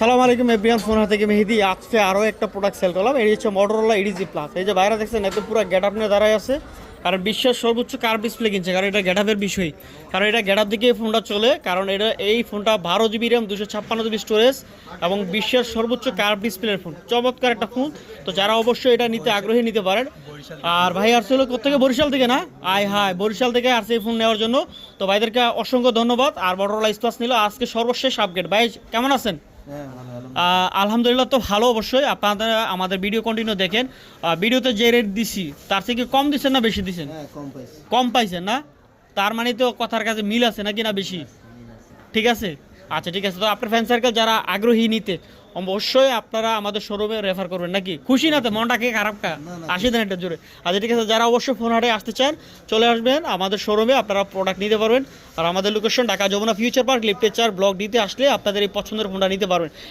সালাম আলাইকুম everyone, phone হাতে থেকে মেহেদি। আজকে আরও একটা প্রোডাক্ট সেল করলাম। এই হচ্ছে মোটরোলা ইডিজি প্লাস। এই যে বাইরে দেখছেন, এত পুরো গেট আপ নিয়ে দাঁড়ায় আছে। কারণ বিশ্বের সর্বোচ্চ কার ডিসপ্লে কিনছে, কারণ এটা গেট আপের বিষয়। কারণ এটা গেট আপ দিকে এই ফোনটা চলে, কারণ এই ফোনটা 12 GB র্যাম, 256 GB স্টোরেজ এবং বিশ্বের সর্বোচ্চ কার ডিসপ্লের ফোন। চমৎকার একটা ফোন। তো যারা অবশ্যই এটা নিতে আগ্রহী নিতে পারেন। আর ভাই আসছিল কোথেকে? বরিশাল থেকে না? হাই বরিশাল থেকে আসছে এই ফোন নেওয়ার জন্য। তো ভাইদেরকে অসংখ্য ধন্যবাদ। আর মোটরোলা প্লাস নিল আজকে সর্বশেষ আপডেট। ভাই কেমন আছেন? আলহামদুলিল্লাহ, তো ভালো। অবশ্যই আপনারা আমাদের ভিডিও কন্টিনিউ দেখেন। ভিডিওতে যে রেট দিছি তার থেকে কম দিচ্ছেন না বেশি দিচ্ছেন? কম পাইছেন না? তার মানে তো কথার কাছে মিল আছে নাকি, না বেশি? ঠিক আছে, আচ্ছা ঠিক আছে। তো আপনার ফ্যান সার্কেল যারা আগ্রহী নিতে, অবশ্যই আপনারা আমাদের শোরুমে রেফার করবেন। নাকি খুশি না? তো মনটাকে খারাপ কা আসি দেন একটা জোরে। আচ্ছা ঠিক আছে, যারা অবশ্যই ফোন হাটে আসতে চান চলে আসবেন আমাদের শোরুমে, আপনারা প্রোডাক্ট নিতে পারবেন। আর আমাদের location Dhaka Jamuna future park, লিফটের 4 ব্লক ডিতে আসলে আপনাদের এই পছন্দের ফোনটা নিতে পারবেন।